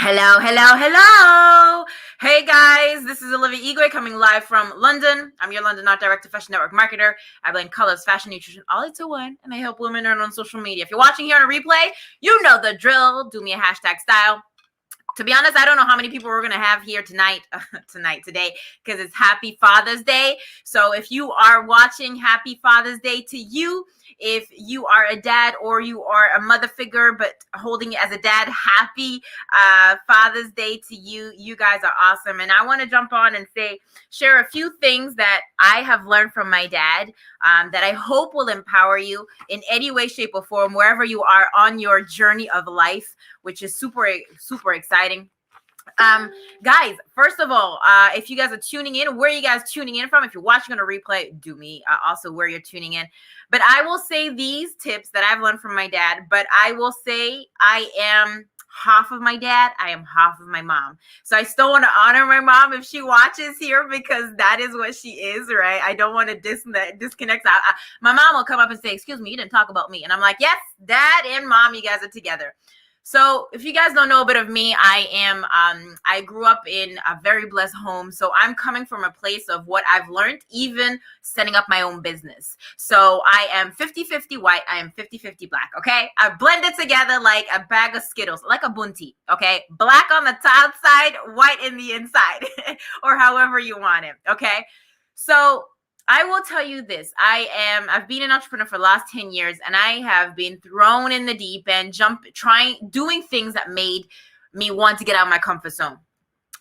Hello, hello, hello. Hey guys, this is Olivia Igwe coming live from London. I'm your London Art Director, Fashion Network marketer. I blend colors, fashion, nutrition, all into one, and I help women earn on social media. If you're watching here on a replay, you know the drill. Do me a hashtag style. To be honest, I don't know how many people we're going to have here today, because it's Happy Father's Day. So if you are watching, Happy Father's Day to you. If you are a dad or you are a mother figure, but holding it as a dad, happy Father's Day to you. You guys are awesome. And I want to jump on and share a few things that I have learned from my dad that I hope will empower you in any way, shape, or form, wherever you are on your journey of life, which is super, super exciting. Guys, first of all, if you guys are tuning in, where are you guys tuning in from? If you're watching on a replay, do me also where you're tuning in. But I will say these tips that I've learned from my dad, but I will say I am half of my dad, I am half of my mom. So I still want to honor my mom if she watches here, because that is what she is, right? I don't want to disconnect. My mom will come up and say, excuse me, you didn't talk about me. And I'm like, yes, dad and mom, you guys are together. So if you guys don't know a bit of me, I grew up in a very blessed home. So I'm coming from a place of what I've learned, even setting up my own business. So I am 50-50 white. I am 50-50 black. Okay. I blend it together like a bag of Skittles, like a bunty. Okay. Black on the outside, white in the inside, or however you want it. Okay. So I will tell you this. I've been an entrepreneur for the last 10 years, and I have been thrown in the deep end, doing things that made me want to get out of my comfort zone.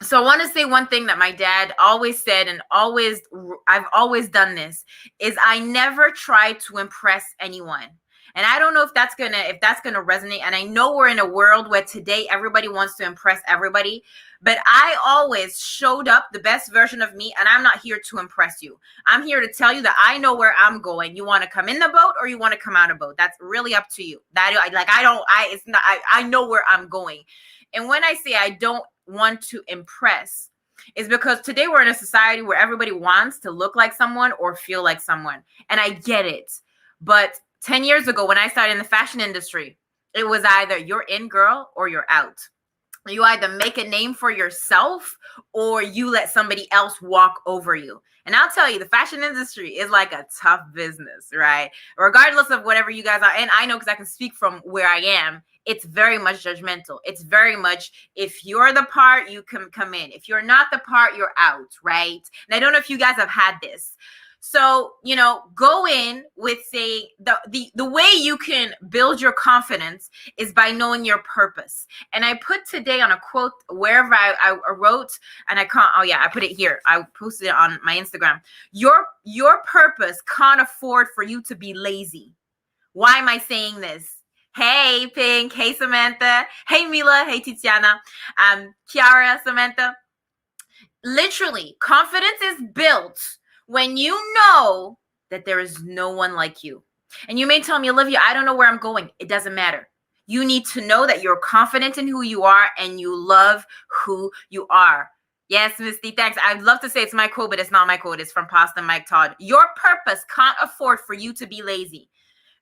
So I want to say one thing that my dad always said, and I've always done this, is I never try to impress anyone. And I don't know if that's gonna resonate. And I know we're in a world where today everybody wants to impress everybody, but I always showed up the best version of me, and I'm not here to impress you. I'm here to tell you that I know where I'm going. You want to come in the boat or you want to come out of the boat. That's really up to you. I know where I'm going. And when I say I don't want to impress, is because today we're in a society where everybody wants to look like someone or feel like someone. And I get it. But 10 years ago, when I started in the fashion industry, it was either you're in, girl, or you're out. You either make a name for yourself or you let somebody else walk over you. And I'll tell you, the fashion industry is like a tough business, right? Regardless of whatever you guys are. And I know because I can speak from where I am. It's very much judgmental. It's very much, if you're the part, you can come in. If you're not the part, you're out, right? And I don't know if you guys have had this. So, go in with the way you can build your confidence is by knowing your purpose. And I put today on a quote wherever I wrote, and I put it here. I posted it on my Instagram. Your purpose can't afford for you to be lazy. Why am I saying this? Hey, Pink. Hey, Samantha. Hey, Mila. Hey, Tiziana. Kiara, Samantha. Literally, confidence is built when you know that there is no one like you. And you may tell me, Olivia, I don't know where I'm going. It doesn't matter. You need to know that you're confident in who you are and you love who you are. Yes, Misty, thanks. I'd love to say it's my quote, but it's not my quote. It's from Pastor Mike Todd. Your purpose can't afford for you to be lazy.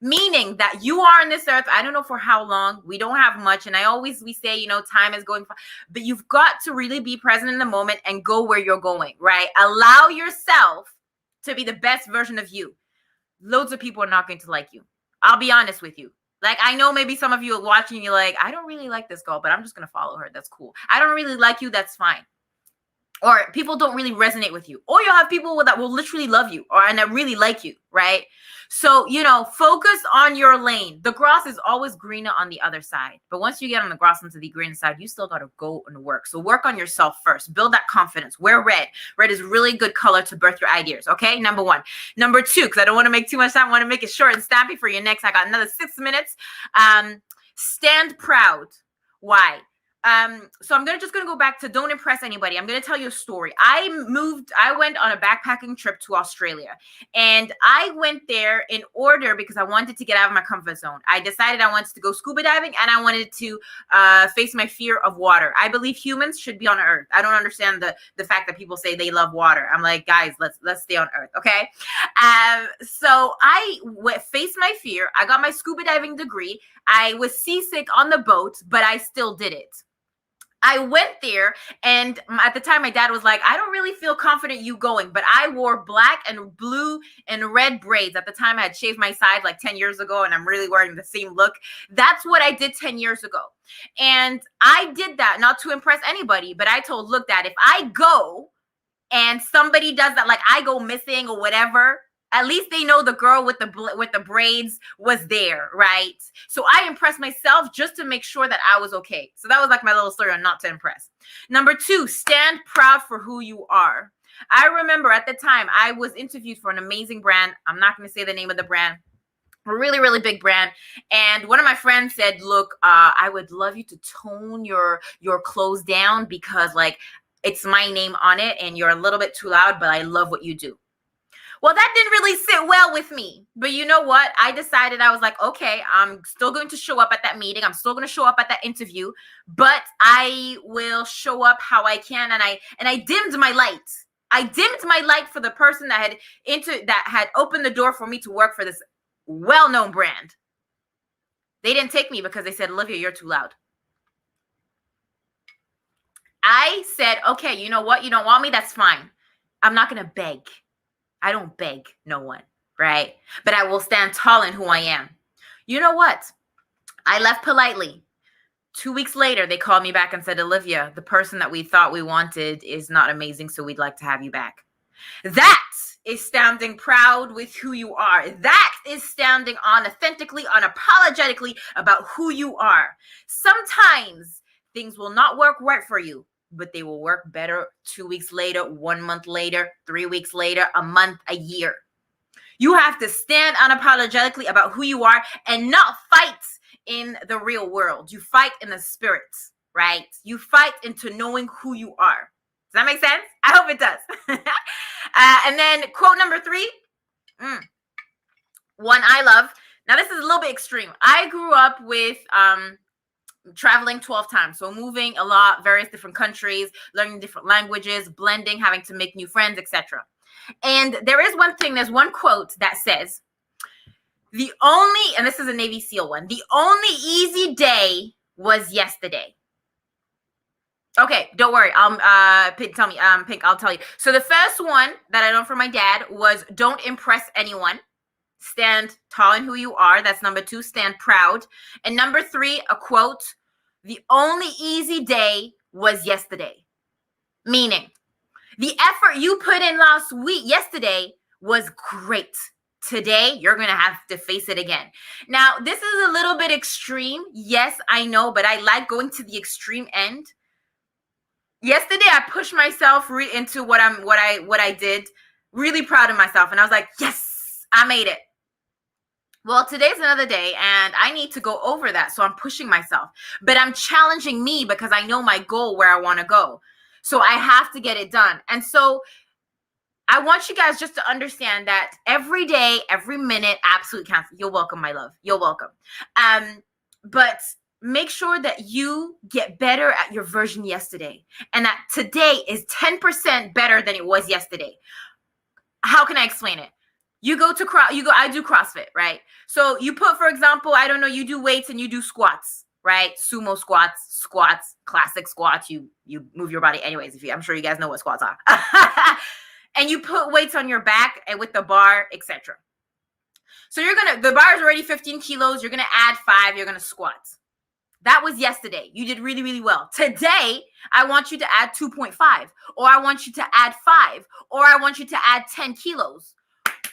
Meaning that you are on this earth, I don't know for how long, we don't have much. And we say, time is going, but you've got to really be present in the moment and go where you're going, right? Allow yourself to be the best version of you. Loads of people are not going to like you. I'll be honest with you. Like, I know maybe some of you are watching, you're like, I don't really like this girl, but I'm just going to follow her. That's cool. I don't really like you. That's fine. Or people don't really resonate with you. Or you'll have people that will literally love you and that really like you, right? So, focus on your lane. The grass is always greener on the other side. But once you get on the grass onto the green side, you still got to go and work. So work on yourself first. Build that confidence. Wear red. Red is really good color to birth your ideas, okay? Number one. Number two, because I don't want to make too much time. I want to make it short and snappy for you next. I got another 6 minutes. Stand proud. Why? So I'm just going to go back to don't impress anybody. I'm going to tell you a story. I went on a backpacking trip to Australia, and I went there in order because I wanted to get out of my comfort zone. I decided I wanted to go scuba diving, and I wanted to face my fear of water. I believe humans should be on Earth. I don't understand the fact that people say they love water. I'm like, guys, let's stay on Earth. Okay. So I faced my fear. I got my scuba diving degree. I was seasick on the boat, but I still did it. I went there, and at the time, my dad was like, I don't really feel confident you going, but I wore black and blue and red braids. At the time, I had shaved my side like 10 years ago, and I'm really wearing the same look. That's what I did 10 years ago. And I did that not to impress anybody, but I told, look, Dad, if I go and somebody does that, like I go missing or whatever, at least they know the girl with the braids was there, right? So I impressed myself just to make sure that I was okay. So that was like my little story on not to impress. Number 2, stand proud for who you are. I remember at the time I was interviewed for an amazing brand. I'm not going to say the name of the brand. A really, really big brand. And one of my friends said, look, I would love you to tone your clothes down because like it's my name on it and you're a little bit too loud, but I love what you do. Well, that didn't really sit well with me. But you know what? I decided, I was like, okay, I'm still going to show up at that meeting. I'm still going to show up at that interview, but I will show up how I can. And I dimmed my light. I dimmed my light for the person that had opened the door for me to work for this well-known brand. They didn't take me because they said, Olivia, you're too loud. I said, okay, you know what? You don't want me? That's fine. I'm not going to beg. I don't beg no one, right? But I will stand tall in who I am. You know what? I left politely. 2 weeks later, they called me back and said, Olivia, the person that we thought we wanted is not amazing, so we'd like to have you back. That is standing proud with who you are. That is standing authentically, unapologetically about who you are. Sometimes things will not work right for you, but they will work better 2 weeks later, 1 month later, 3 weeks later, a month, a year. You have to stand unapologetically about who you are and not fight in the real world. You fight in the spirit, right? You fight into knowing who you are. Does that make sense? I hope it does. And then quote number 3, one I love. Now, this is a little bit extreme. I grew up with traveling 12 times. So moving a lot, various different countries, learning different languages, blending, having to make new friends, etc. And there's one quote that says, and this is a Navy SEAL one, the only easy day was yesterday. Okay, don't worry. Pink, I'll tell you. So the first one that I learned from my dad was don't impress anyone. Stand tall in who you are. That's number 2, stand proud. And number 3, a quote, the only easy day was yesterday. Meaning, the effort you put in yesterday was great. Today, you're going to have to face it again. Now, this is a little bit extreme. Yes, I know, but I like going to the extreme end. Yesterday, I pushed myself into what I did. Really proud of myself. And I was like, yes, I made it. Well, today's another day and I need to go over that. So I'm pushing myself, but I'm challenging me because I know my goal where I want to go. So I have to get it done. And so I want you guys just to understand that every day, every minute absolutely counts. You're welcome, my love. You're welcome. But make sure that you get better at your version yesterday and that today is 10% better than it was yesterday. How can I explain it? I do CrossFit, right? So you put, for example, I don't know, you do weights and you do squats, right? Sumo squats, classic squats. You move your body anyways. I'm sure you guys know what squats are. And you put weights on your back and with the bar, etc. So the bar is already 15 kilos. You're going to add 5. You're going to squat. That was yesterday. You did really, really well. Today, I want you to add 2.5, or I want you to add 5, or I want you to add 10 kilos.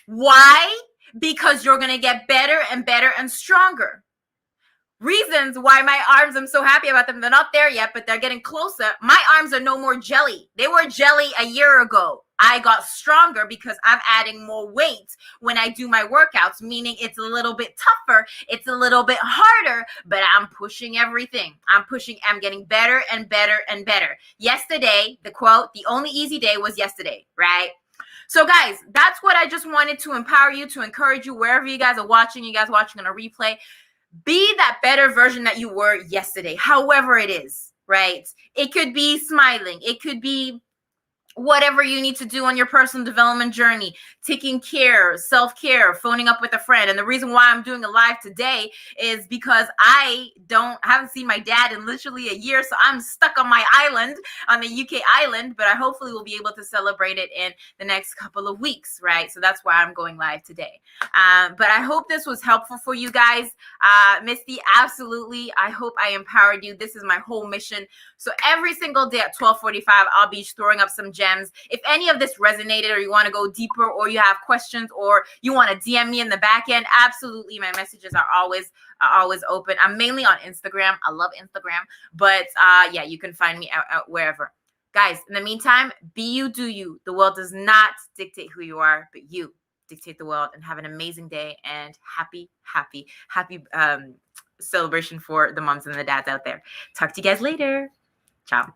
Why? Because you're going to get better and better and stronger. Reasons why my arms, I'm so happy about them. They're not there yet, but they're getting closer. My arms are no more jelly. They were jelly a year ago. I got stronger because I'm adding more weight when I do my workouts, meaning it's a little bit tougher. It's a little bit harder, but I'm pushing everything. I'm getting better and better and better. Yesterday, the quote, the only easy day was yesterday, right? So guys, that's what I just wanted to empower you, to encourage you wherever you guys are watching, on a replay. Be that better version that you were yesterday, however it is, right? It could be smiling. It could be whatever you need to do on your personal development journey, taking care, self-care, phoning up with a friend. And the reason why I'm doing a live today is because I haven't seen my dad in literally a year, so I'm stuck on my island, on the UK island, but I hopefully will be able to celebrate it in the next couple of weeks, right? So that's why I'm going live today. But I hope this was helpful for you guys. Misty, absolutely. I hope I empowered you. This is my whole mission. So every single day at 12:45, I'll be throwing up some gems. If any of this resonated, or you want to go deeper, or you have questions, or you want to DM me in the back end, absolutely. My messages are always open. I'm mainly on Instagram. I love Instagram, but yeah, you can find me out wherever. Guys, in the meantime, be you, do you. The world does not dictate who you are, but you dictate the world. And have an amazing day, and happy celebration for the moms and the dads out there. Talk to you guys later. Ciao.